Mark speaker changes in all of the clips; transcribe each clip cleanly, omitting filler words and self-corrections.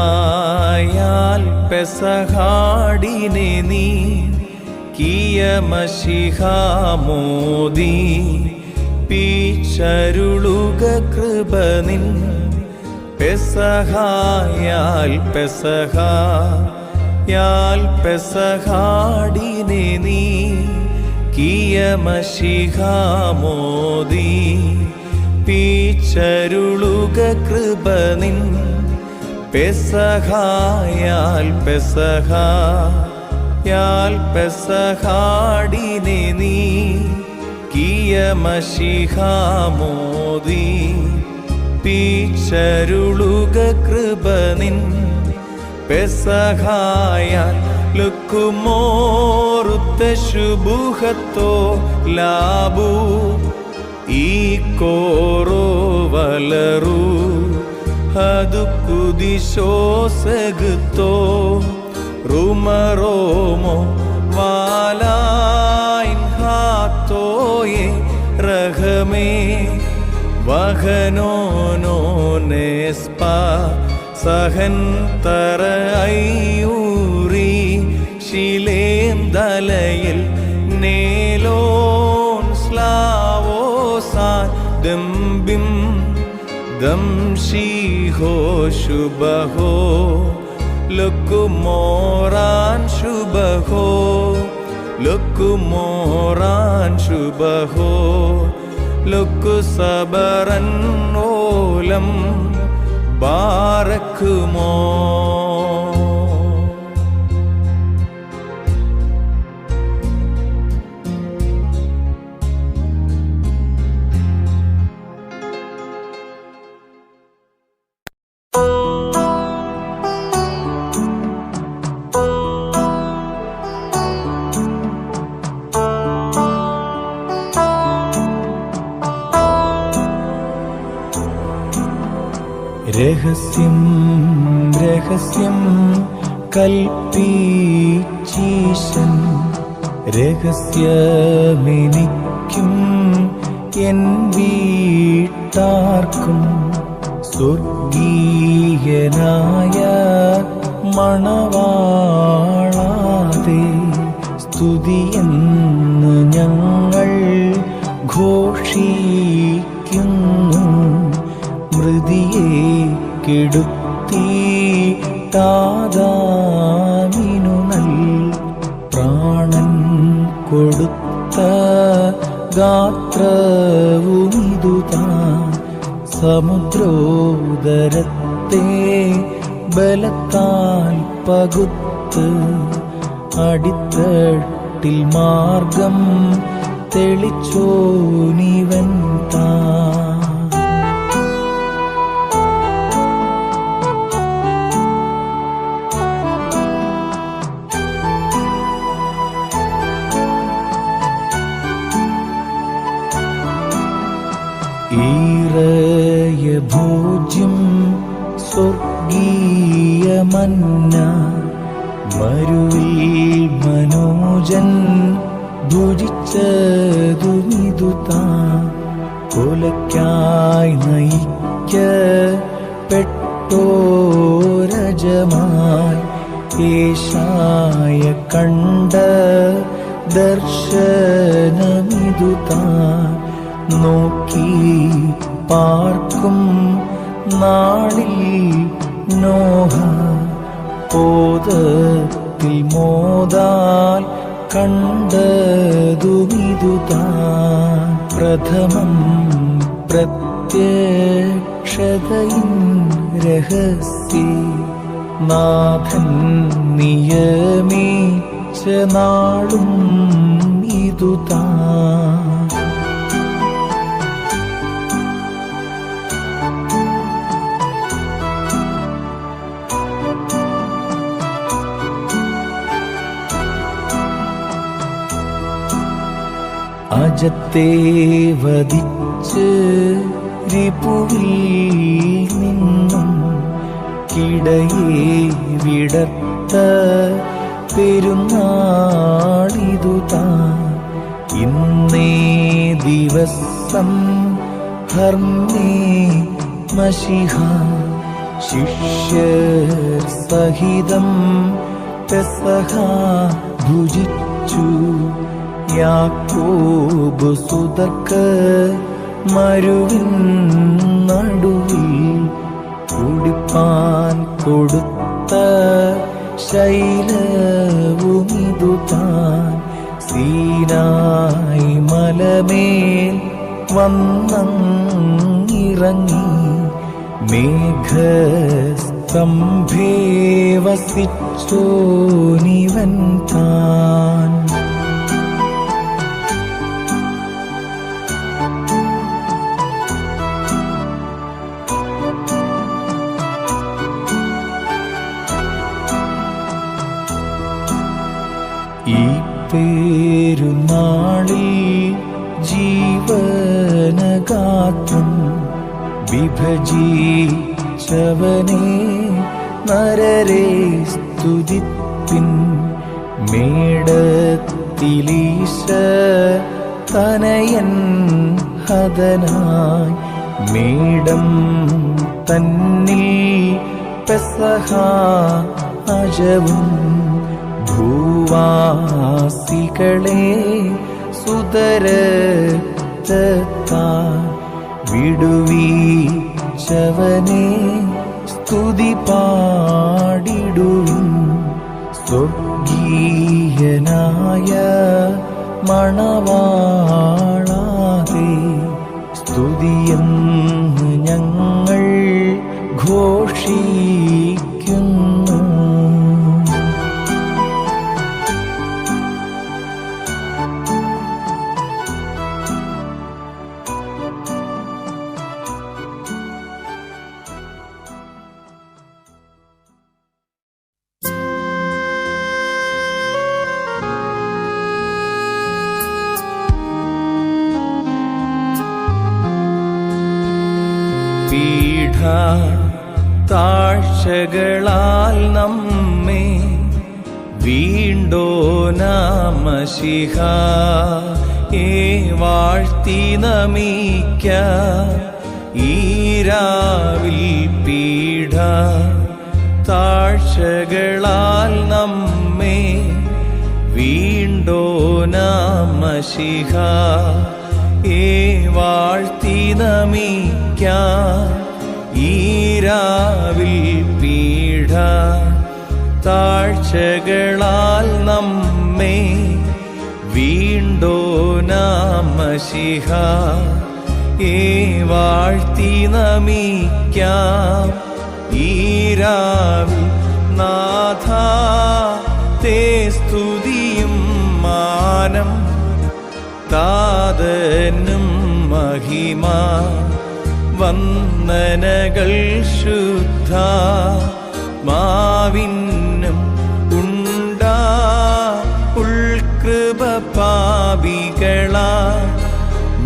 Speaker 1: പെസഹായാൽ പെസഹാടിനെ നീ Kia Mshiha Modi പീച്ചരുളുക കൃപ നിൻ പെസഹായാൽ പെസഹായാൽ പെസഹാടിനെ നീ കിയ മശിഹാ മോദി പീച്ചരുളുക കൃപ നിൻ പെസഹായാൽ പെസഹായാൽ പെസഹാടിനെ നീ കിയ മശിഹാ മോദി പീച്ചരുളുക കൃപ നിൻ പെസഹായാൽ ലുക്കുമോറുത്ത ശുഭുഹത്തോ ലാബു ഈ കോറോ വലറു ഹതു കുദിശോസഗത്തോ റുമറോമോ വാലായിൻ ഹാത്തോയെ റഹമേ വഹനോനോ നെസ്പ സഹൻ തര ഐയൂറി ശിലേം ദലയിൽ നേലോൻ സ്ലാവോസാൻ ദംബിം ദംശിഹോ ശുഭഹോ ലുക്കുമോറാൻ ശുഭഹോ ലുക്കുമോറാൻ ശുഭഹോ ലുക്കു സബറൻ ഓലം ബാറക്കുമോ. രഹസ്യം രഹസ്യം കൽപ്പീച്ചീശൻ രഹസ്യമെനിക്കും എൻ വീട്ടാർക്കും സ്വർഗീയനായ മണവാളാതെ സ്തുതിയെന്ന് ഞങ്ങൾ ഘോഷിക്കുന്നു. മൃതിയെ കെടുത്തിട്ടാദാമിനു നൽ പ്രാണൻ കൊടുത്ത ഗാത്രവുമിതുതാൻ സമുദ്രോദരത്തെ ബലത്താൽ പകുത്ത് അടിത്തട്ടിൽ മാർഗം തെളിച്ചോനിവൻ താൻ. ഈറയ ഭോജ്യം സ്വർഗീയ മന്ന മരുവിൽ മനോജൻ ഭുജിച്ചതുമിതുതാൻ കൊലയ്ക്കായി നയിക്കപ്പെട്ടോരജമായി ഏശായ കണ്ട ദർശനമിതുതാൻ നോക്കി പാർക്കും നാളിൽ നോഹ പോതത്തിൽ മോദാൽ കണ്ടതുമിതുതാൻ പ്രഥമം പ്രത്യക്ഷതയിൻ രഹസ്യേ നാഥൻ നിയമിച്ച നാളും ഇതുതാൻ. അജത്തെ വധിച്ച് രിപുവിൽ നിന്നും കിടയെ വിടർത്ത പെരുന്നാളിതുതാൻ. ഇന്നേ ദിവസം ഹർമ്മേ മശിഹ ശിഷ്യർ സഹിതം പെസഹ ഭുജിച്ചു. യാക്കോബ് സുതക്ക് മരുവിൻ നടുവിൽ കുടിപ്പാൻ കൊടുത്ത ശൈലവുമിതു താൻ. സീനായി മലമേൽ വന്നിറങ്ങി മേഘസ്തംഭേ വസിച്ചോനിവൻ താൻ. ഈ പെരുന്നാളിൽ ജീവനഗാത്രം വിഭജിച്ചവനെ നരരെ സ്തുതിപ്പിൻ. മേടത്തിലീശ തനയൻ ഹതനായി മേടം തന്നിൽ പെസഹ അജവും. ഭൂവാസികളെ സുതരത്താൽ വിടുവിച്ചവനെ സ്തുതി പാടിടുവിൻ. സ്വർഗീയനായ മണവാളാതെ സ്തുതിയെന്ന് ഞങ്ങൾ ഘോഷിക്കുന്നു. താഴ്ചകളാൽ നമ്മെ വീണ്ടോനാമശിഹായെ വാഴ്ത്തി നമിക്കാം. ഈ രാവിൽ പീഠ താഴ്ചകളാൽ നമ്മെ വീണ്ടോനാമശിഹായെ വാഴ്ത്തി നമിക്കാം. ഈ രാവിൽ പീഠ താഴ്ചകളാൽ നമ്മെ വീണ്ടോനാമശിഹായെ വാഴ്ത്തി നമിക്കാം. ഈ രാവിൽ നാഥാ തേ സ്തുതിയും മാനം താതനും മഹിമ വന്ദനകൾ ശുദ്ധ മാവിനും ഉണ്ടാ ഉൾകൃപ പാപികളാ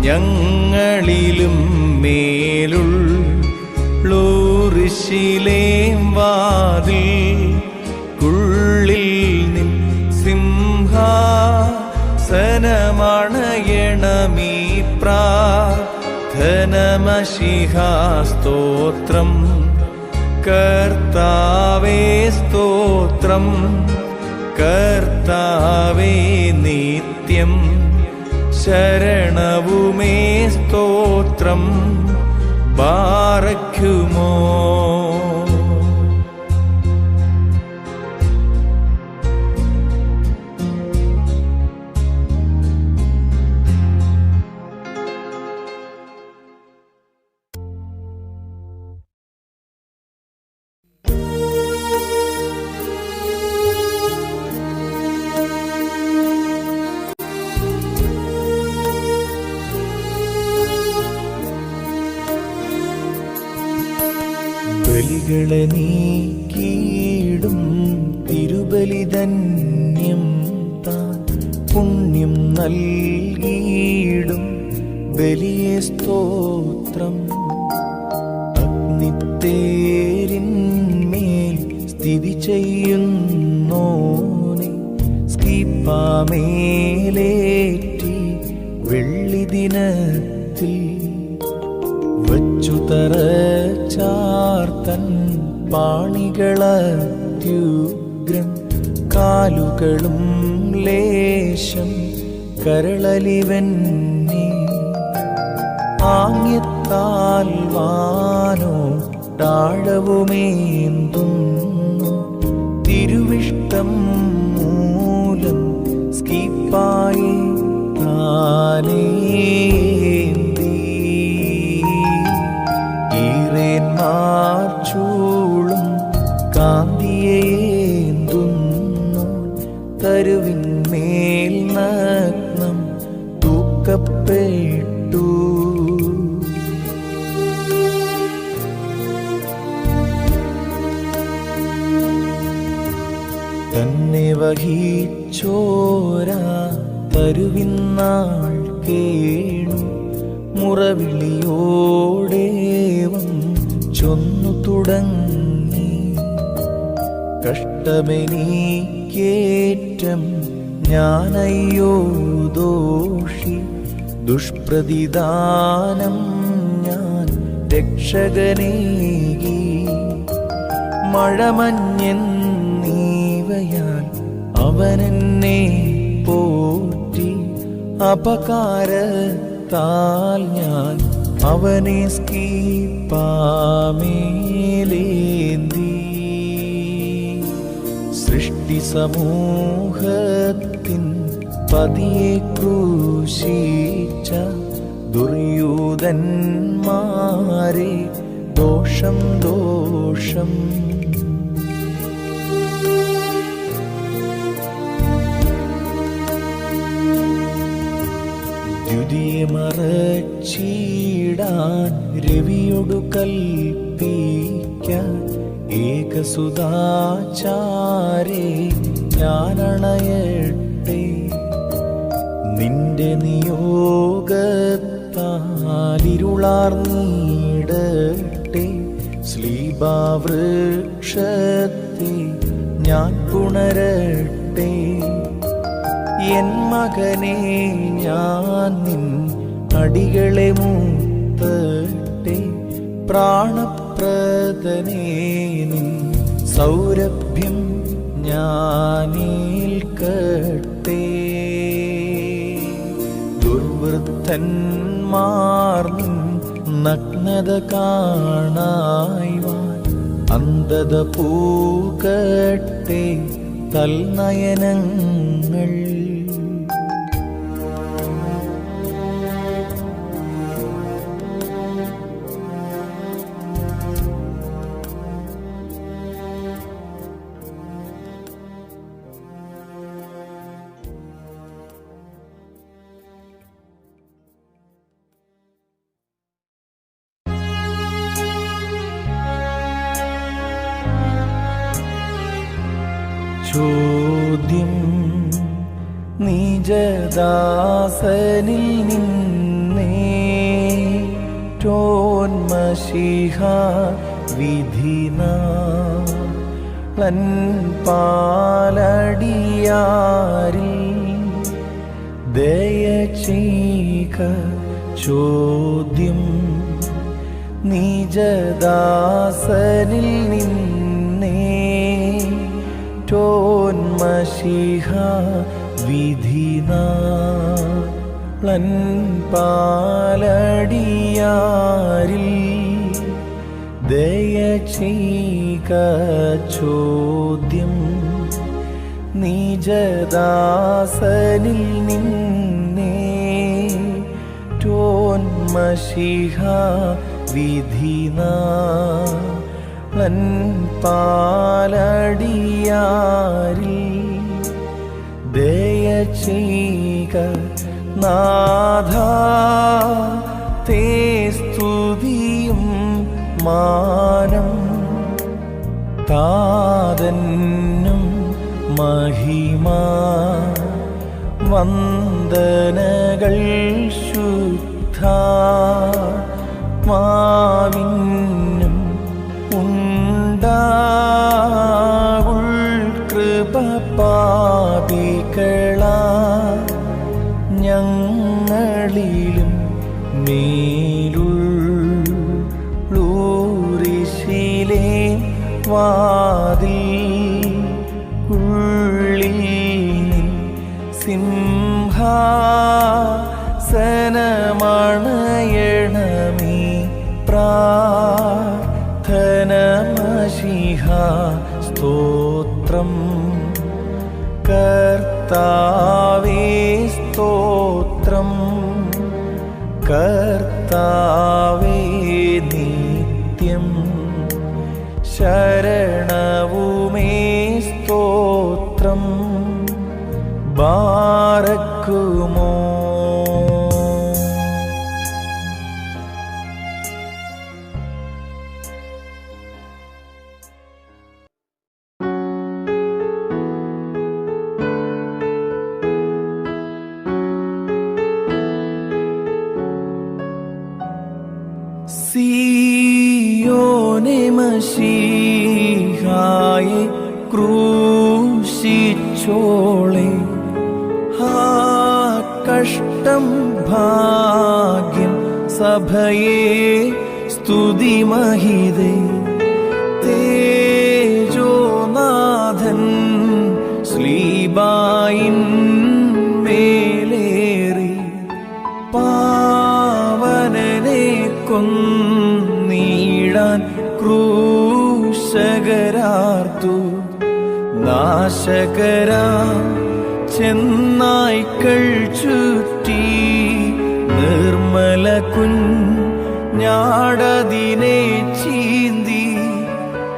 Speaker 1: ഞങ്ങളിലും മേലുള്ളൂറിശിലേം വാതിൽ കുള്ളിൽ നിൻ സിംഹാസനമണയണമീ പ്രാർത്ഥനമശിഹാ സ്തോത്രം. കർത്താവേ സ്തോത്രം, കർത്താവേ നിത്യം ശരണവുമേ സ്തോത്രം. ബാറക്കുമോ ബലികളെ നീക്കിയിടും തിരുബലിധന്യം താൻ. പുണ്യം നൽകിയിടും ബലിയെ സ്തോത്രം. അഗ്നിത്തേരിന്മേൽ സ്ഥിതി ചെയ്യുന്നോനെ സ്കീപ്പാമേലേറ്റി വെള്ളിദിനത്തിൽ വച്ചു തറച്ചാർത്തൻ പാണികളത്യുഗ്രം കാലുകളും ലേശം കരളലിവന്നെ ആംഗ്യത്താൽ വാനോ താഴവുമേന്തുന്നു തിരുവിഷ്ടം മൂലം സ്കീപ്പായി താനേന്തി ഈറേന്മാർ ചൂളും കാന്തിയേന്തുന്നു തരുവിന്മേൽ നഗ്നം തൂക്കപ്പെട്ടു തന്നെ വഹിച്ചോരാ തരുവിന്നാൾ കേണു മുറവിളിയോടേവം ചൊന്നു തുടങ്ങി കഷ്ടമെനിക്കേറ്റം ഞാനയ്യോ ദോഷി ദുഷ്പ്രതിദാനം ഞാൻ രക്ഷകനേകി മഴമഞ്ഞെന്നീവയാൽ അവനെന്നെ പോറ്റി അപകാരത്താൽ ഞാൻ അവനെ സ്കീപ്പാമേലേന്തി സൃഷ്ടി സമൂഹത്തിൻ പതിയെ ക്രൂശിച്ച ദുര്യൂതന്മാരെ ദോഷം ദോഷം ദ്യുതിയെ മറച്ചിടാൻ രവിയോടു കൽപ്പിക്കാൻ ഏകസുതാചാരേ ഞാനണയട്ടെ നിന്റെ നിയോഗത്താലിരുളാർന്നിടട്ടെ ശ്ലീബാവൃക്ഷത്തെ ഞാൻ പുണരട്ടെ എൻ മകനെ ഞാൻ നിൻ അടികളെ മൂത്തട്ടെ പ്രാണപ്രദനേ നിൻ സൗരഭ്യം ഞാനേൽക്കട്ടെ ദുർവൃത്തന്മാർ നിൻ നഗ്നത കാണായ്വാൻ അന്ധത പൂക്കട്ടെ തൽനയനങ്ങൾ ചോദ്യം നിജദാസനിൽ നിന്നേറ്റോന്മശിഹ വിധിനാളൻ പാലടിയാരിൽ ദയ ചെയ്യുക ചോദ്യം നിജദാസനിൽ നിന്നേറ്റോന്മശിഹ വിധിനാളൻ പാലടിയാരിൽ ദയ ചെയ്യുക ചോദ്യം നിജദാസനിൽ നിന്നേറ്റോന്മശിഹ വിധിനാളൻ പാലടിയാരിൽ ദയ ചെയ്യുക നാഥാ തേ സ്തുതിയും മാനം താതന്നും മഹിമ വന്ദനകൾ ശുദ്ധാത്മാവിനും ഉണ്ടാവുൾ കൃപ പാപികളാ ഞങ്ങളിലും മേലുള്ളൂരിശിലെ കർത്താവേ സ്തോത്രം. കർത്താവേ നിത്യം ശരണവുമേ സ്തോത്രം. ബാറക്കുമോ. സിയോനെ മശീഹായെ ക്രൂശിച്ചോളെ. ആ കഷ്ടം ഭാഗ്യം സഭയെ സ്തുതിമഹിതേ. തേജോനാഥൻ ശ്ലീബായിൻ മേലേറി പാവനനെ കൊന്നീടാൻ ക്രൂശകരാർത്തു. നാശകരാ ചെന്നായ്ക്കൾ ചുറ്റി നിർമ്മല കുഞ്ഞാടതിനെ ചീന്തി.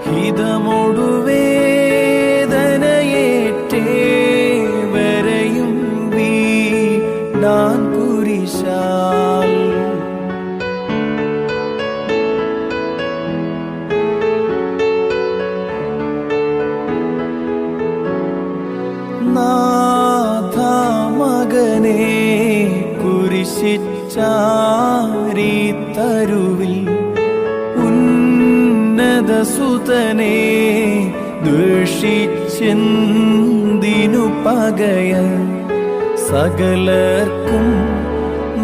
Speaker 1: ഹിതമൊടുവേദനയേറ്റേവരെയും വീടാൻ കുരിശാൽ. നാഥ മകനെ കുരിശിച്ചാരി തരുവിൽ. ഉന്നതസുതനെ ദ്വേഷിച്ചെന്തിനു പകയ. സകലർക്കും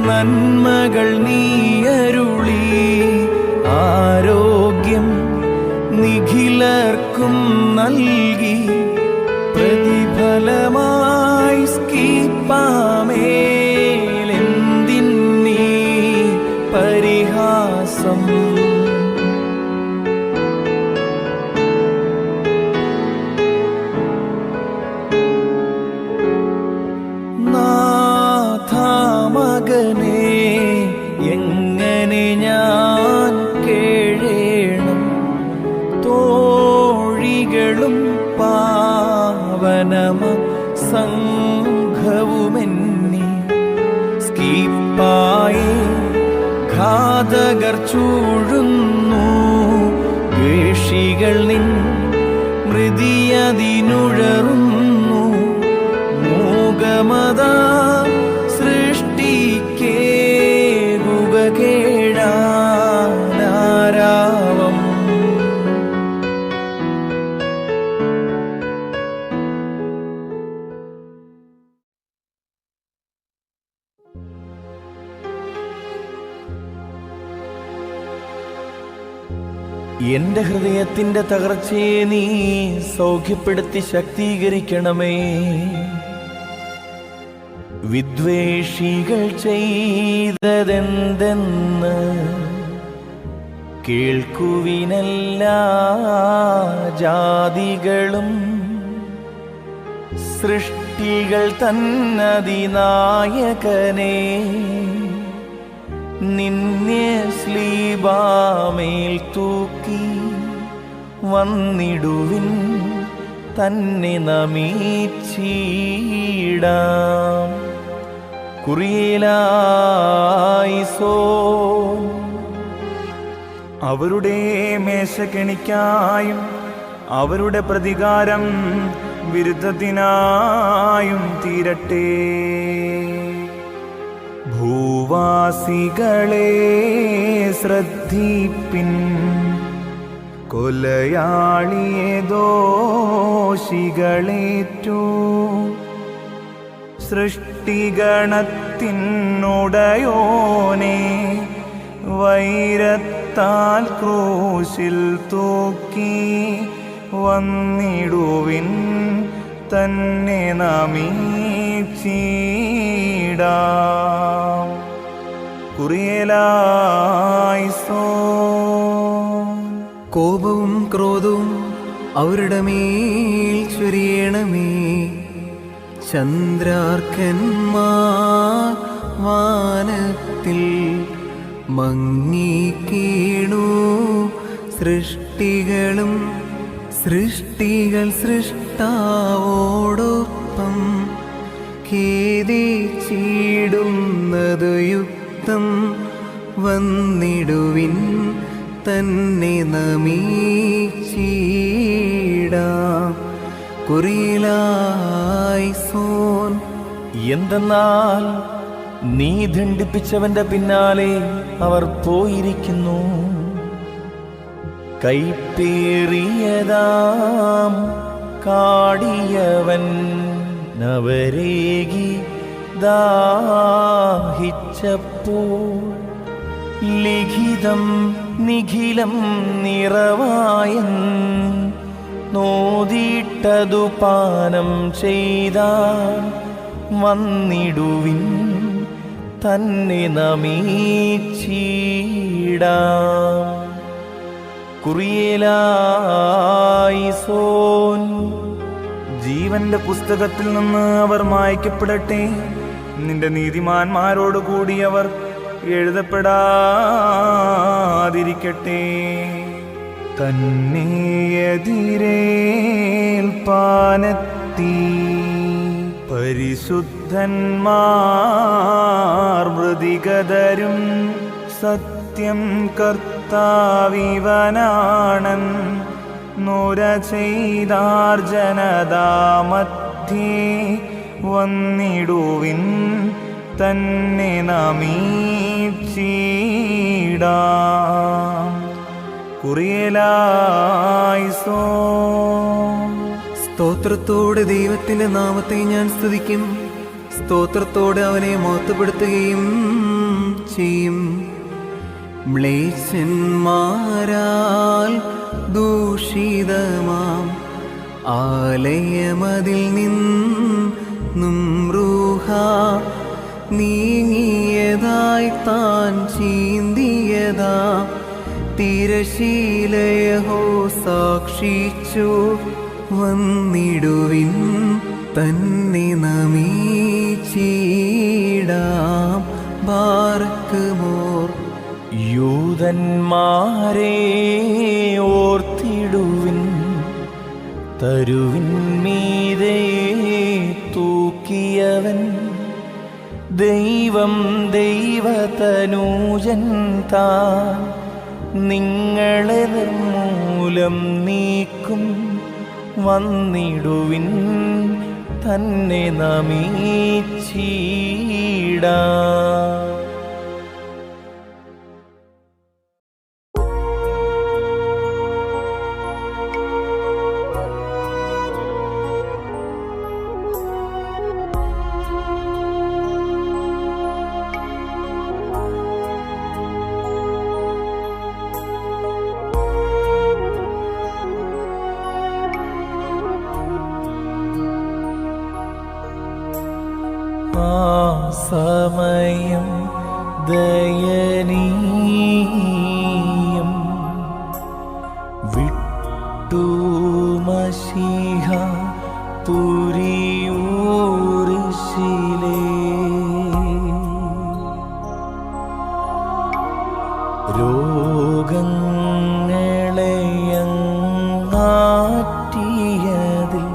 Speaker 1: നന്മകൾ നീയരുളി. ആരോഗ്യം നിഖിലർക്കും നൽകി. പ്രതിഫലമായി സ്കീപ്പാമേലെന്തിന്നീ പരിഹാസം. നാഥ മകനെ എങ്ങനെ ഞാൻ കേഴേണം. തോഴികളും പാവനമ സംഘവുമെന്നി. സ്കീപ്പായെ ഘാതകർ ചൂഴുന്നു. ദ്വേഷികൾ നിൻ മൃതിയതിനുഴറുന്നു. മൂകമത സൃഷ്ടിക്കേകുക കേഴാനാരാവം. എന്റെ ഹൃദയത്തിന്റെ തകർച്ചയെ നീ സൗഖ്യപ്പെടുത്തി ശക്തീകരിക്കണമേ. വിദ്വേഷികൾ ചെയ്തതെന്തെന്ന് കേൾക്കുവിനെല്ലാ ജാതികളും. സൃഷ്ടികൾ തന്നതിനായകനെ നിന്നെ സ്ലീബാമേൽ തൂക്കി. വന്നിടുവിൻ തന്നെ നമിച്ചിടാം. കുറിയലായിസോ.
Speaker 2: അവരുടെ മേശക്കെണിക്കായും അവരുടെ പ്രതികാരം വിരുദ്ധത്തിനായും തീരട്ടെ. ഭൂവാസികളെ ശ്രദ്ധിപ്പിൻ. കൊലയാളിയെ ദോഷികളേറ്റു. സൃഷ്ടിഗണത്തിനുടയോനെ വൈരത്താൽ ക്രൂശിൽ തൂക്കി. വന്നിടുവിൻ തന്നെ നമിച്ചിടാം. കുറിയലായിസോ.
Speaker 3: കോപവും ക്രോധവും അവരുടെ മേൽ ചൊരിയണമേ. ചന്ദ്രാർക്കന്മാർ വാനത്തിൽ മങ്ങിക്കീണു. സൃഷ്ടികൾ സൃഷ്ടാവോടൊപ്പം ഖേദിച്ചിടുന്നതു യുക്തം. വന്നിടുവിൻ തന്നെ നമിച്ചിടാം. കുറിയിലായിസോൻ.
Speaker 1: എന്തെന്നാൽ നീ ദണ്ഡിപ്പിച്ചവന്റെ പിന്നാലെ അവർ പോയിരിക്കുന്നു. കൈപ്പേറിയതാം കാടിയവൻ നവരേകി ദാഹിച്ചപ്പോൾ ലിഖിതം നിഖിലം നിറവായൻ നോദിട്ടതു പാനം ചെയ്താൽ വന്നിടുവിൻ തന്നെ നമിച്ചിടാം. കുറിയേലായിസോൻ.
Speaker 2: ജീവന്റെ പുസ്തകത്തിൽ നിന്ന് അവർ മായ്ക്കപ്പെടട്ടെ. നിന്റെ നീതിമാന്മാരോട് കൂടി അവർ എഴുതപ്പെടാതിരിക്കട്ടെ. തന്നെ എതിരേൽപ്പാനെത്തി പരിശുദ്ധന്മാർ മൃതികതരും. സത്യം കർത്താവിവനാണൻ നുര ചെയ്താർ ജനതാമധ്യേ. വന്നിടുവിൻ തന്നെ നമിച്ചിടാം. കുറിയേലായിസോൻ.
Speaker 3: സ്തോത്രത്തോടെ ദൈവത്തിന്റെ നാമത്തെ ഞാൻ സ്തുതിക്കും. സ്തോത്രത്തോടെ അവനെ മഹത്വപ്പെടുത്തുകയും ചെയ്യും. മ്ലേച്ഛന്മാരാൽ ദൂഷിതമാം ആലയമതിൽ നിന്നും റൂഹ നീങ്ങിയതായി താൻ ചീന്തിയതാ. തിരശീലയഹോ സാക്ഷിച്ചു. വന്നിടുവിൻ തന്നെ നമിച്ചിടാം. ബാർക്കുമോർ.
Speaker 1: യൂതന്മാരെ ഓർത്തിടുവിൻ, തരുവിൻ മീതെ തൂക്കിയവൻ ദൈവം ദൈവതനൂജൻ താൻ. നിങ്ങളെ നിർമൂലം നീക്കും. വന്നിടുവിൻ തന്നെ നമിച്ചിടാം. സമയം ദയനീയം വിട്ടു മശീഹ പുരിയൂരിശിലേ. രോഗങ്ങളെയങ്ങാറ്റിയതിൽ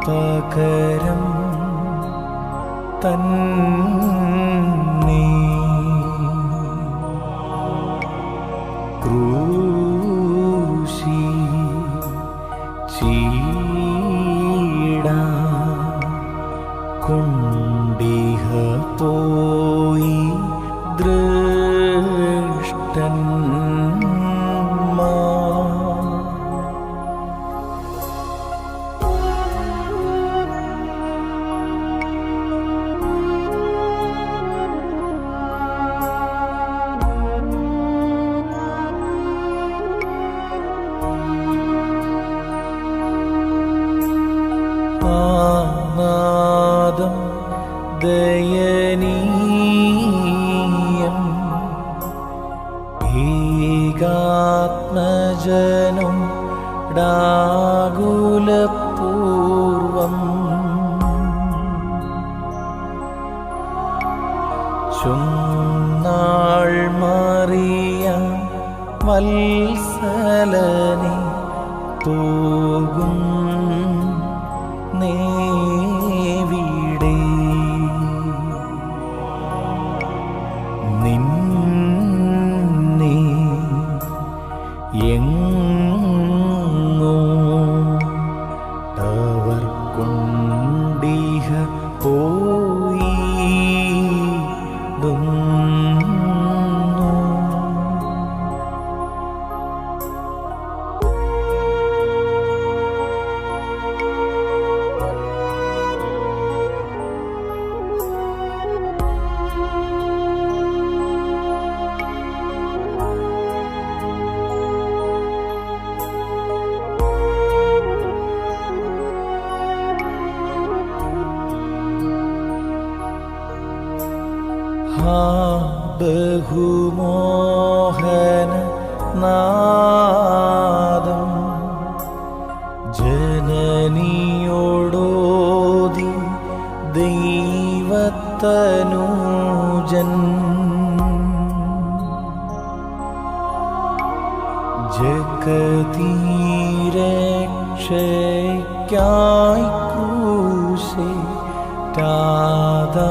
Speaker 1: പകരം തന്നെ ക്രൂശി ചീടാ കൊണ്ടിഹ പോയി ദൃഷ്ടന്മാ. നാദം ദയനീയം ഏകാത്മജനം ഡാകുലപൂർവം ചൊന്നാൾ മറിയ വത്സലനെ പോകും നേവിടെ നിന്നെ എങ്ങോ അവർ കൊണ്ടിഹ പോയിടുന്നു. ബഹുമോഹന നാദം ജനനിയോടോതി ദൈവത്തനൂജൻ ജഗതീരക്ഷയ്ക്കായി ക്രൂശേ ടാദാ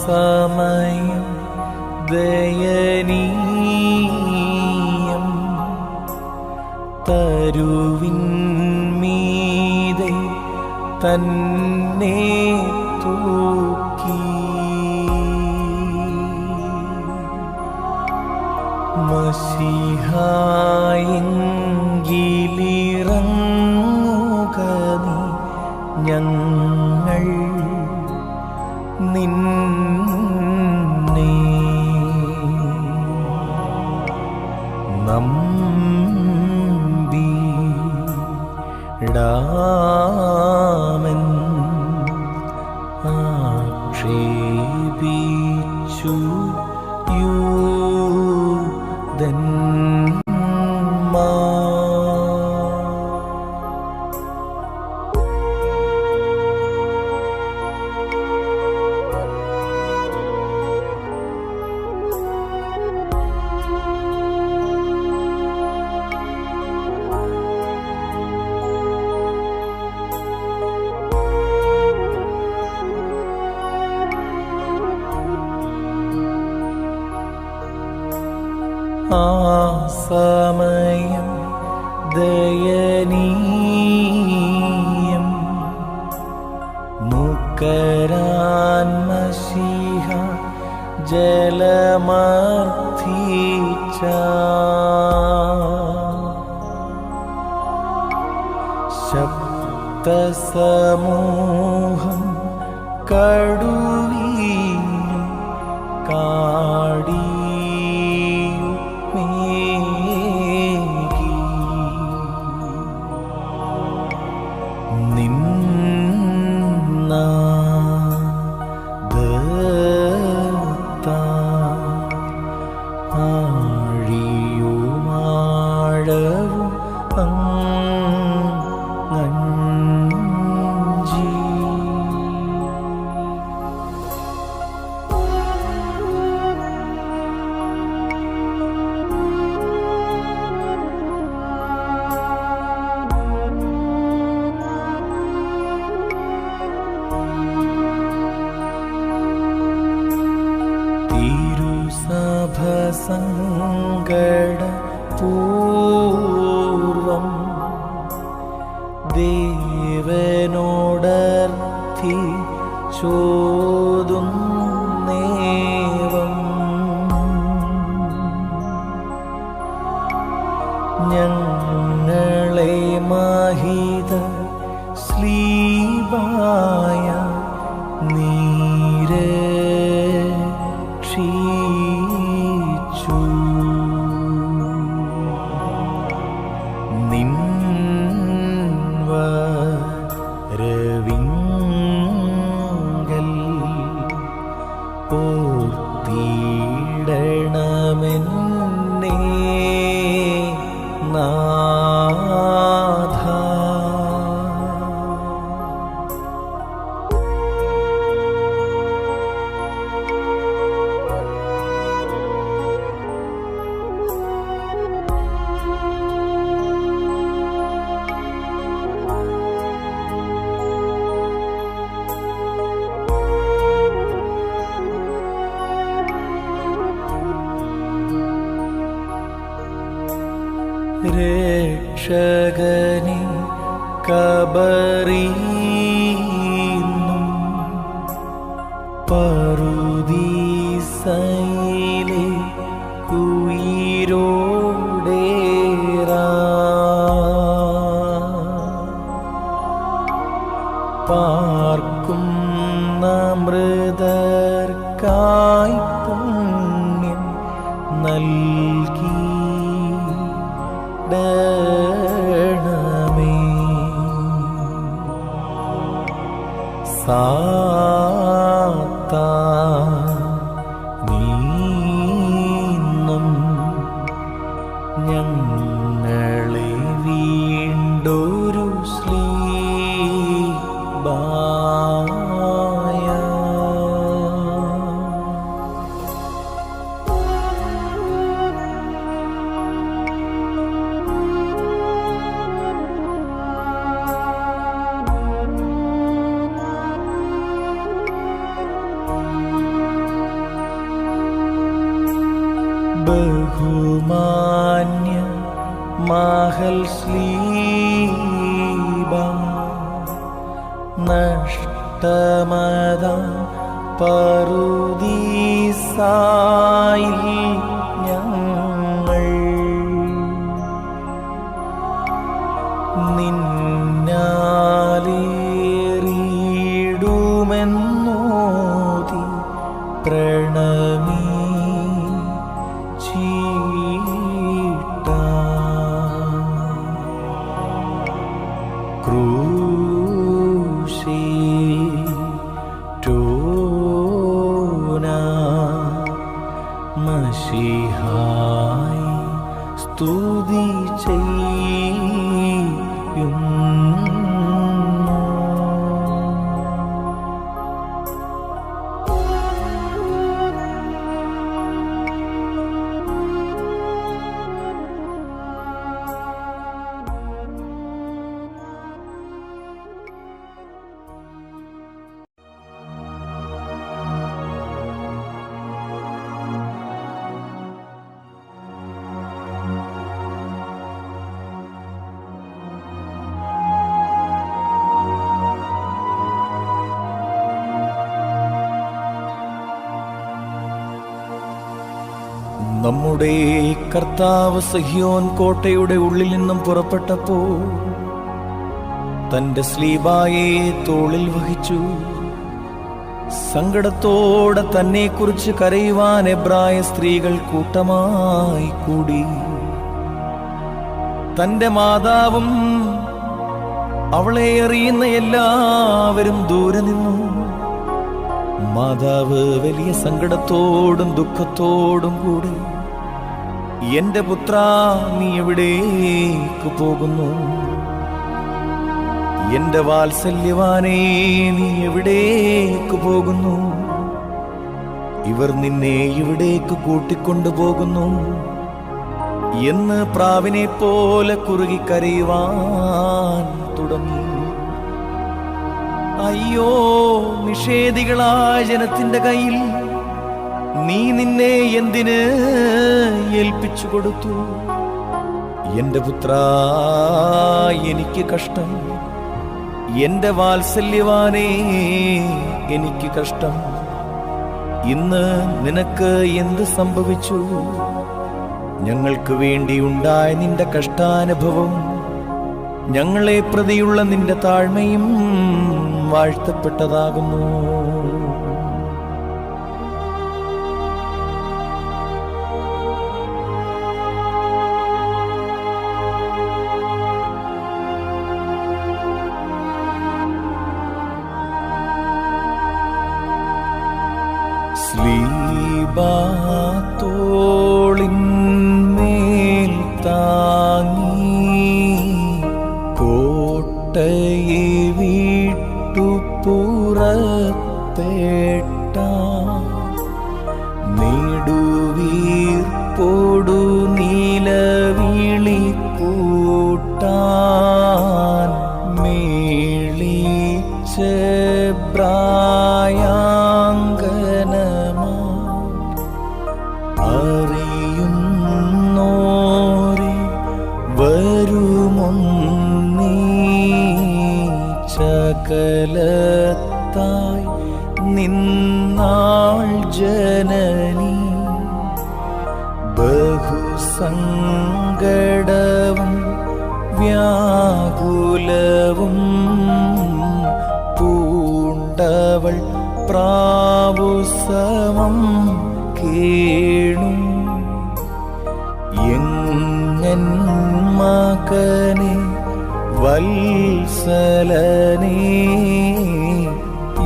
Speaker 1: സമയം ദയനീയം തരുവിന്മീതെ തന്നെ തൂക്കി മസിഹായെങ്കിലിറങ്ങുക നീ ഞങ്ങൾ നിന്നെ നമ്പിടാമെൻ ആക്ഷേപിച്ചു യൂദന്മാർ. ആ സമയം ദയനീയം മുക്കരാൻ മശീഹ ജലമർദ്ദിച്ച ശബ്ദസമൂഹം കടുവീനും കാടി ആഴിയുമാഴവും അങ്ങഞ്ചി സങ്കട പൂർവം ദേവനോടർത്ഥി ചോദുന്നേവം ഓർത്തിടണമെന്നേ നാഥ. രക്ഷകനെ കബറിന്നും പറുദീസയിലെ കുയിരോടേറാ പാർക്കുന്ന മൃതർക്കായി പുണ്യം നൽകി ണമേ. സാത്താനീന്നും ഞങ്ങളെ വീണ്ടൊരു ശ്ലീബായ ബഹുമാന്യ മഹൽ ശ്ലീബ നഷ്ടമത പറുദീസായിൽ ഞങ്ങൾ നിന്നാലേറിയിടുമെന്നോതി പ്രണമീ മശിഹായി സ്തുതി ചെയ്യുന്നു. നമ്മുടെ കർത്താവ് സിഹ്യോൻ കോട്ടയുടെ ഉള്ളിൽ നിന്നും പുറപ്പെട്ടപ്പോൾ തന്റെ സ്ലീബായെ തോളിൽ വഹിച്ചു. സങ്കടത്തോടെ തന്നെക്കുറിച്ച് കരയുവാൻ എബ്രായ സ്ത്രീകൾ കൂട്ടമായി കൂടി. തന്റെ മാതാവും അവളെ അറിയുന്ന എല്ലാവരും ദൂരെ നിന്നു. മാതാവ് വലിയ സങ്കടത്തോടും ദുഃഖത്തോടും കൂടി, എന്റെ പുത്ര, നീ എവിടേക്ക് പോകുന്നു? എന്റെ വാത്സല്യവാനേ, നീ എവിടേക്ക് പോകുന്നു? ഇവർ നിന്നെ ഇവിടേക്ക് കൂട്ടിക്കൊണ്ടുപോകുന്നു എന്ന് പ്രാവിനെ പോലെ കുറുകി കരയുവാൻ തുടങ്ങി. അയ്യോ, നിഷേധികളായ ജനത്തിന്റെ കയ്യിൽ നീ നിന്നെ എന്തിന് ഏൽപ്പിച്ചു കൊടുത്തു? എന്റെ പുത്ര, എനിക്ക് കഷ്ടം. എന്റെ വാത്സല്യവാനേ, എനിക്ക് കഷ്ടം. ഇന്ന് നിനക്ക് എന്ത് സംഭവിച്ചു? ഞങ്ങൾക്ക് വേണ്ടിയുണ്ടായ നിന്റെ കഷ്ടാനുഭവം, ഞങ്ങളെ പ്രതിയുള്ള നിന്റെ താഴ്മയും വാഴ്ത്തപ്പെട്ടതാകുന്നു. ശ്ലീബാത്തോളിന്മേൽ താങ്ങി കോട്ടയെ വിട്ടു പുറപ്പെട്ട നെടുവീർപ്പോടു നിലവിളി കൂട്ടാൻ മേളിച്ചെബ്രായാങ്കനമാ അറിയുന്നോരെ വരുമൊന്നീ ചകലത്തായി നിന്നാൾ ജനനി ബഹുസങ്കടവും വ്യാകുലവും പൂണ്ടവൾ പ്രാവുസവം കേണു എങ്ങൻ മകനെ വത്സലനേ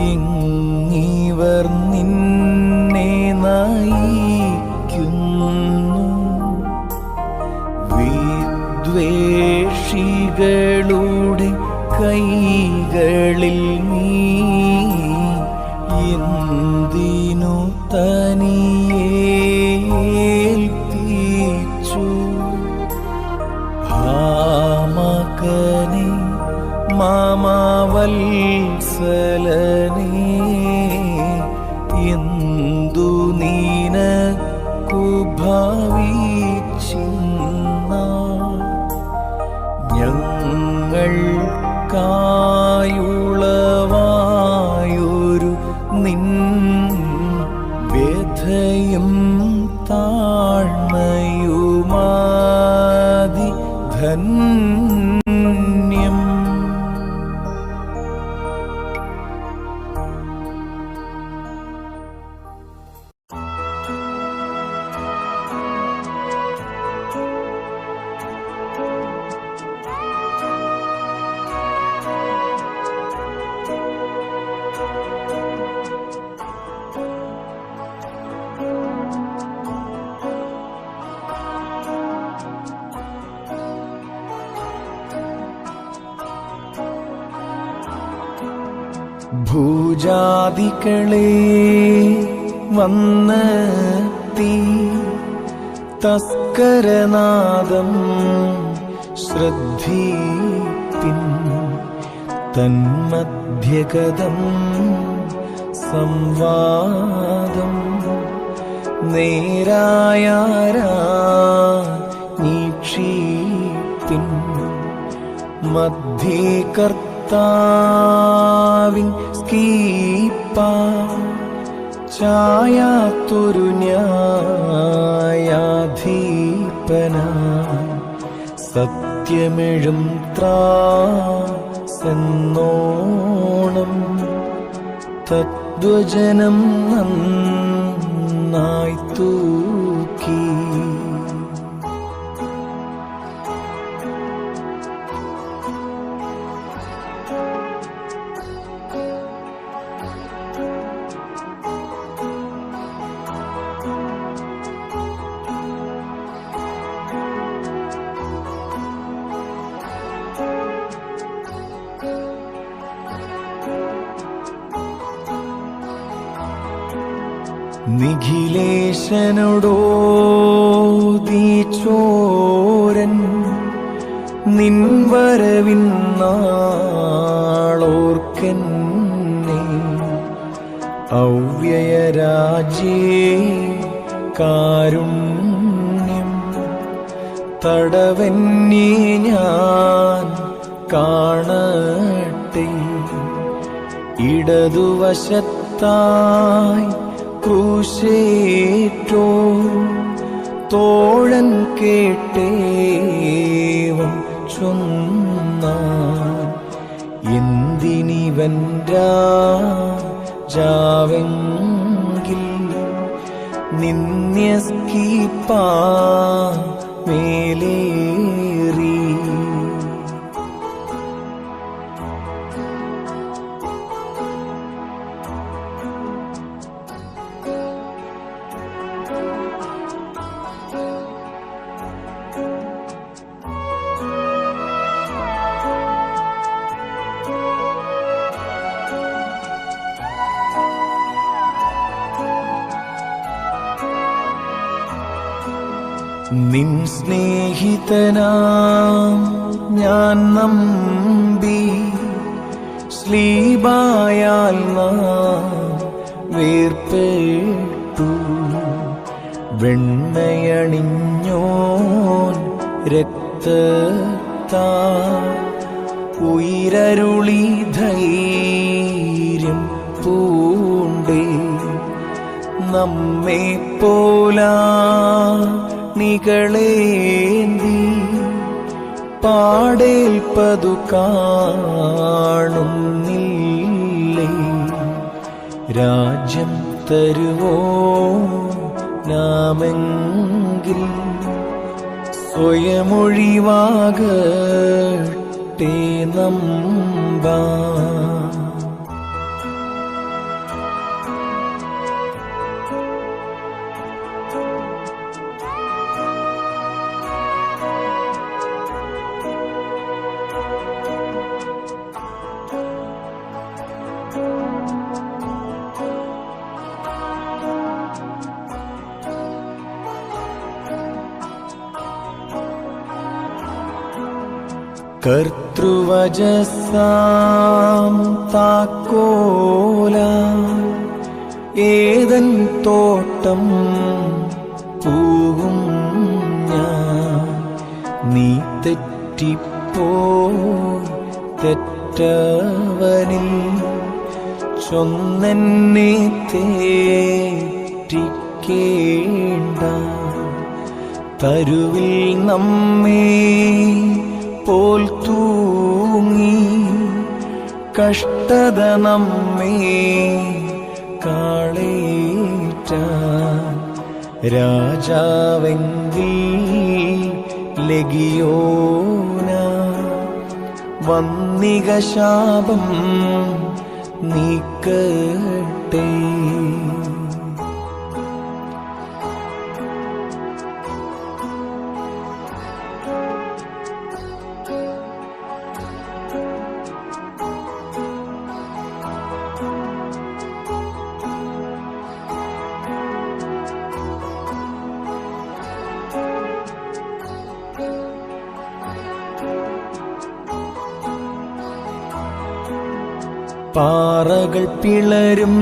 Speaker 1: ഇങ്ങിവർ നിന്നെ നയിക്കുന്നു വിദ്വേഷികളുടെ കൈകളിൽ നീ എന്തിനു തനിയേൽപ്പിച്ചു മകനെ മാമവത്സലനേ എന്തു നിനക്കു ഭവിച്ചിന്ന ഞങ്ങൾക്കായുളവായൊരു നിൻ വ്യഥയും താഴ്മയുമാതി ധന്യം. ഭൂജാതികളെ വന്നെത്തി തസ്കരനാദം ശ്രദ്ധിപ്പിൻ തന്മധ്യഗതം സംവാദം നേരായാരീക്ഷിപ്പിൻ മധ്യേ കർത്താവിൻ സ്കീപ്പ ചായാത്തൊരു ന്യായാധീപന സത്യമെഴും ത്രാസെന്നോണം തദ്വചനം നന്നായി തൂക്കി നിഖിലേശനോടോതി ചോരൻ നിൻവരവിൻ നാളോർക്കെന്നെ അവ്യയരാജ്യേ കാരുണ്യം തടവന്യേ ഞാൻ കാണട്ടെ ഇടതുവശത്തായി ക്രൂശേറ്റോ തോഴൻ കേട്ടേവം ചൊന്നാൻ എന്തിനിവൻ രാജാവെങ്കിൽ നിന്യസ്കീപ്പാ മേലേറി നിൻ സ്നേഹിതനാം ഞാൻ നമ്പി ശ്ലീബായാൽ നാം വേർപെട്ടു. വെണ്ണയണിഞ്ഞോൻ രക്തത്താ ഉയരരുളി ധൈര്യം പൂണ്ടേ നമ്മെ പോലാ നികളേന്തി പാടേൽപ്പതു കാണുന്നില്ലേ. രാജ്യം തരുവോ നാമെങ്കിൽ സ്വയമൊഴിവാകട്ടെ നമ്പാ. കർത്തൃവചസാം താക്കോല ഏതൻ തോട്ടം പൂവും ഞാൻ. നീ തെറ്റിപ്പോയി തെറ്റവനിൽ ചൊന്നെന്നെ തേറ്റിക്കേണ്ട. തരുവിൽ നമ്മെ പോൽ തൂങ്ങി കഷ്ടത നമ്മെ കാളേറ്റ. രാജാവെങ്കിൽ ലഗിയോന വന്നിക ശാപം നീക്കട്ടെ. പാറകൾ പിളരും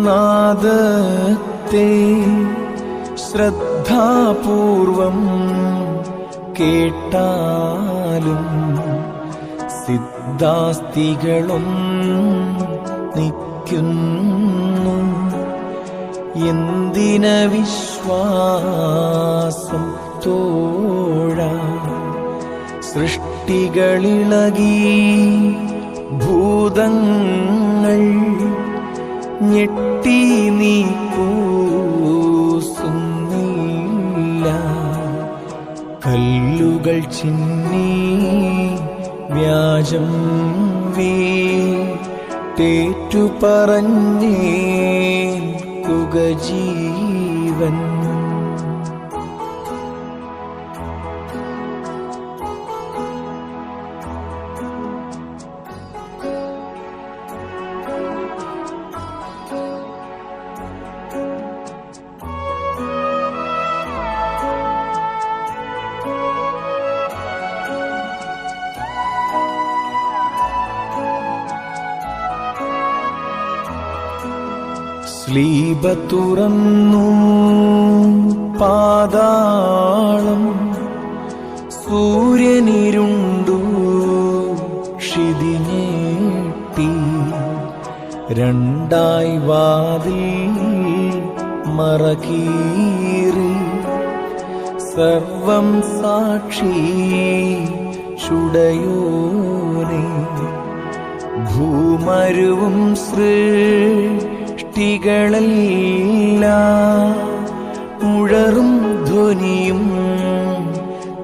Speaker 1: നാദത്തെ ശ്രദ്ധാപൂർവം കേട്ടാലും സിദ്ധാസ്തികളും നിൽക്കുന്നു. എന്തിന വിശ്വാസം തോഴ സൃഷ്ടികളിളകി ഭൂതങ്ങൾ ഞെട്ടി നീ കൂസുന്നില്ല. കല്ലുകൾ ചിന്നി വ്യാജം വീട്ടേറ്റു പറഞ്ഞേൽക്കുക ജീവൻ. സ്ലീബ തുറന്നു പാതാളം സൂര്യനിരുണ്ടു ക്ഷിതിഞേട്ടി. രണ്ടായി വാതിൽ മറകീറി സർവം സാക്ഷി ചുടയോനെ. ഭൂമരുവും സൃഷ്ടികളെല്ലാം ഉഴറും ധ്വനിയും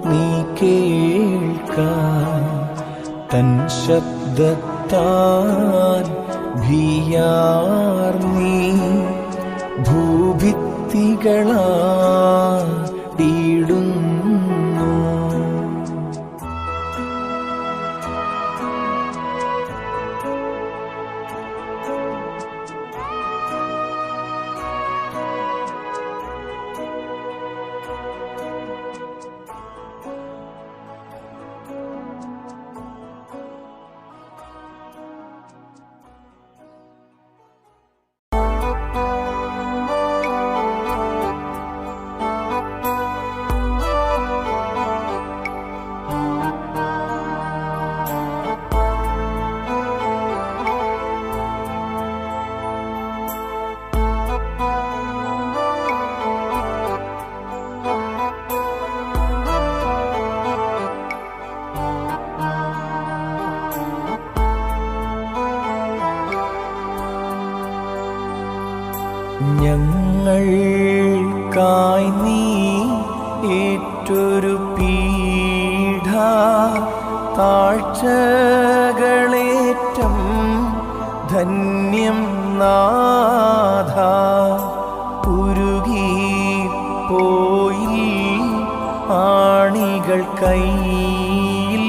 Speaker 1: നീ കേൾക്ക. തൻ ശബ്ദത്താൽ ഭീയാർന്നീ ഭൂഭിത്തികളാടിയിടുന്നു. ഞങ്ങൾക്കായി നീ ഏറ്റൊരു പീഡ താഴ്ചകളേറ്റം ധന്യം നാഥ. ഉരുകിപ്പോയി ആണികൾ കയ്യിൽ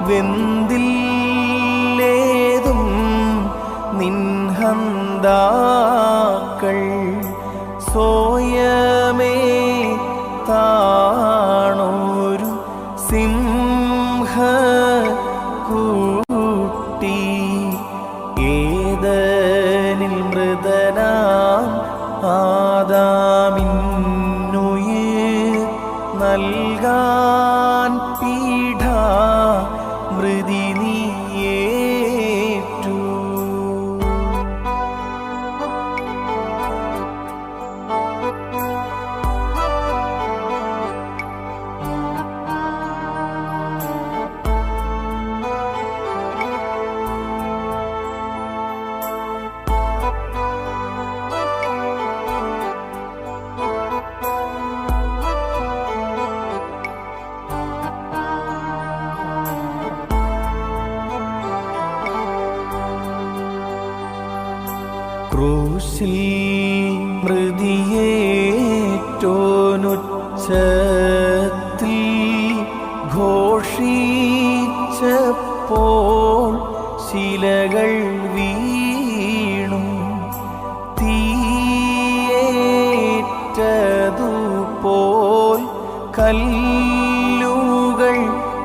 Speaker 1: വെന്തില്ലേതും നിൻഹന്താക്കൾ സോയമേ താണൊരു സിംഹ കൂട്ടി ഏദനിൽ മൃതനാം ആദാമിന്നുയിർ നൽകാൻ പീഡ മൃതി നീയേറ്റു. ക്രൂശിൽ മൃതിയേറ്റോനുച്ചത്തിൽ ഘോഷിച്ചപ്പോൾ ശിലകൾ വീണു. തീയേറ്റതുപോൽ കല്ലുകൾ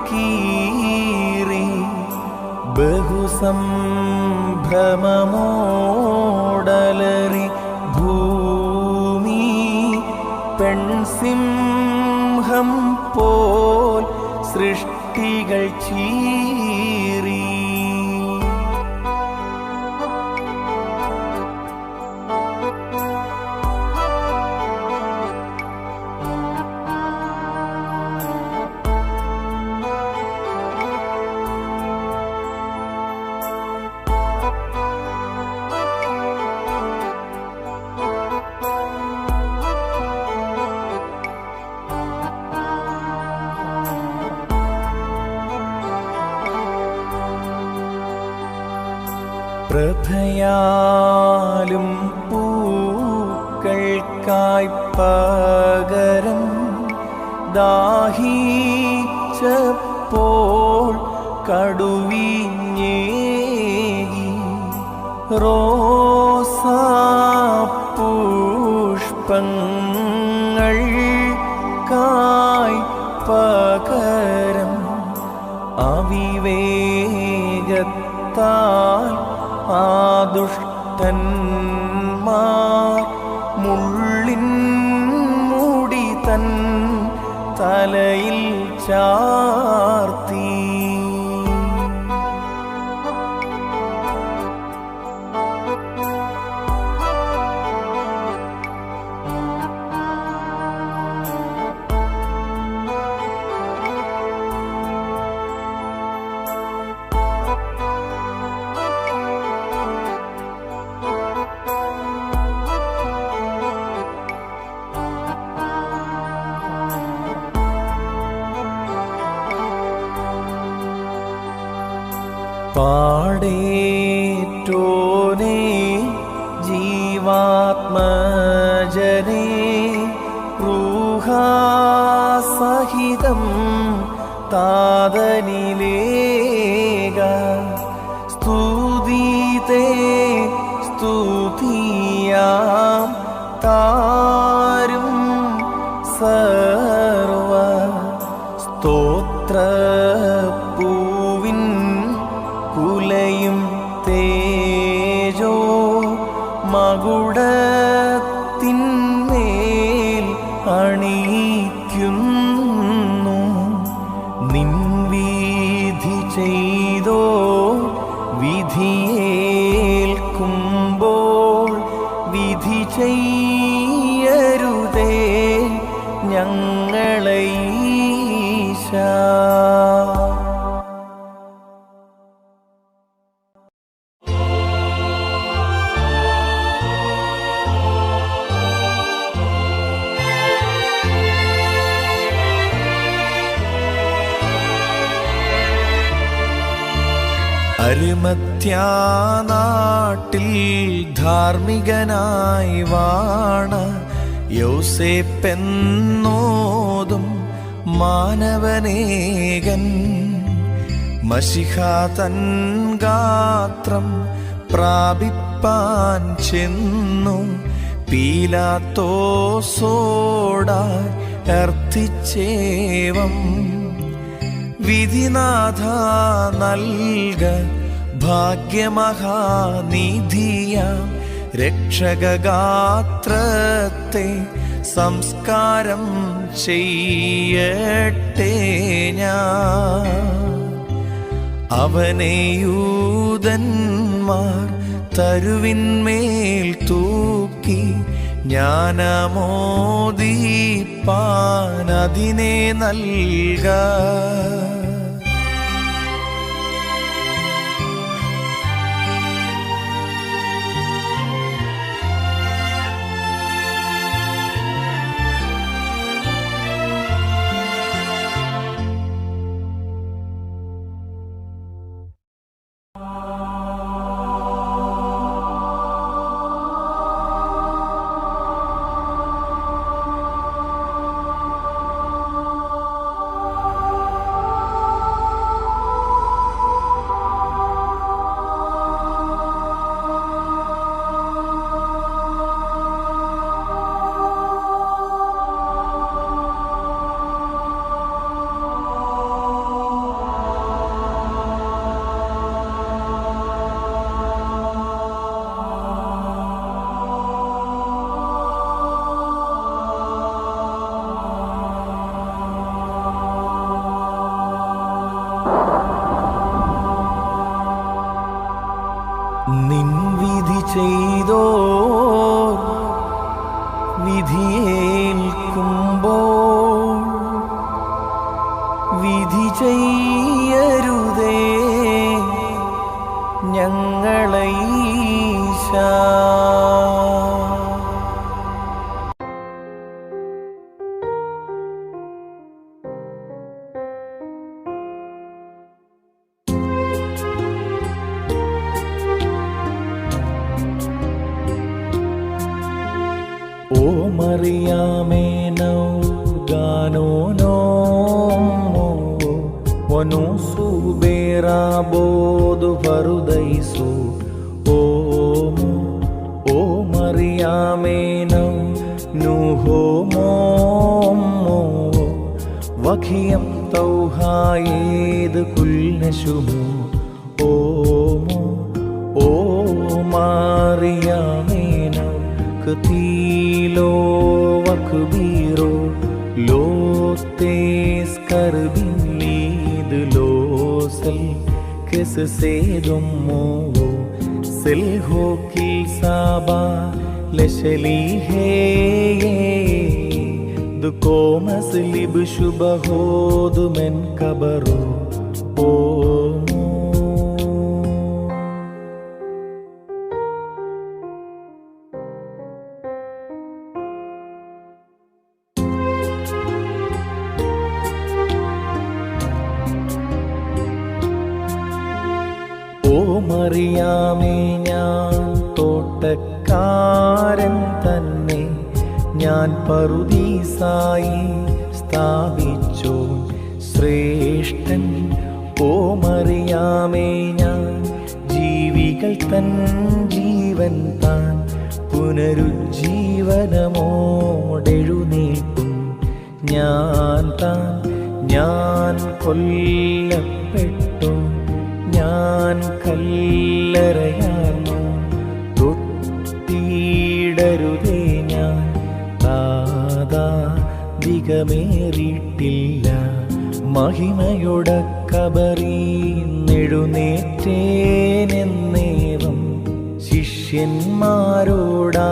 Speaker 1: കീറി ബഹുസംഭ്രമമോടലറി ഭൂമി. പെൺസിംഹം പോൽ സൃഷ്ടികൾ ചീറി. പ്രഭയാലും പൂക്കൾക്കായി പകരം ദാഹിച്ചപ്പോൾ കടുവീഞ്ഞേകി. റോസാപുഷ്പങ്ങൾക്കായി പകരം അവിവേകത്താൽ ആ ദുഷ്ടന്മാർ മുള്ളിൻ മുടി തൻ തലയിൽ ചാർത്തി. പാടേറ്റോനേ ജീവാത്മജനേ റൂഹാസഹിതം താതനിലേക. സ്തുതിതേ സ്തുതിയാം താരും സർവ സ്തോത്രപ്പൂവിൻ കുലയും തേജോ മകുടത്തിന്മേൽ അണിയിക്കുന്നു. നിൻവിധി ചെയ്തോ വിധിയേൽക്കുമ്പോൾ വിധി ചെയ്യരുതേ ഞങ്ങളെ ഈശാ. അരിമത്യാനാട്ടിൽ ധാർമ്മികനായി വാണ യോസേപ്പെന്നോതും മാനവനേകൻ മശിഹ തൻ ഗാത്രം പ്രാപിപ്പാൻ ചെന്നു പീലാത്തോസോടായി അർത്ഥിച്ചേവം വിധിനാഥ നൽക ഭാഗ്യമഹാനിധിയാം രക്ഷകഗാത്രത്തെ സംസ്കാരം ചെയ്യട്ടെ ഞാൻ. അവനെ യൂദന്മാർ തരുവിന്മേൽ തൂക്കി ജ്ഞാനമോദിപ്പാൻ അതിനെ നൽക. നിൻവിധി ചെയ്തോ വിധിയേൽക്കുമ്പോൾ വിധി ചെയ്യരുതേ ഞങ്ങളീശാ. ഓ മറിയാമേ നൗഗാനോനോ വനൂസു ബേറാബോധു ഭരുദൈസു ഓമോ. ഓ മറിയാമേ നൂഹോമോ വഖിയം തൗഹായേത് കുൽനശുമോ ഓമോ. ഓ മറിയാമേ Katilo wakbiro lotes karbinid losel kes sedummo sel ho kil saba leshli he duko maslib shubahod men kabaro omo. ഓ മറിയാമേ ഞാൻ തോട്ടക്കാരൻ തന്നെ, ഞാൻ പറുദീസായി സ്ഥാപിച്ചോ ശ്രേഷ്ഠൻ. ഓ മറിയാമേ ഞാൻ ജീവികൾ തൻ ജീവൻ താൻ പുനരുജ്ജീവനമോടെഴുന്നേൽക്കും ഞാൻ താൻ. ഞാൻ കൊല്ലപ്പെട്ടു, ഞാൻ കല്ലറയാർന്നു, തൊട്ടിടരുതേ ഞാൻ താതാധികമേറിയിട്ടില്ല. മഹിമയുടെ കബറിന്നെഴുന്നേറ്റേനെന്നേവം ശിഷ്യന്മാരോടാ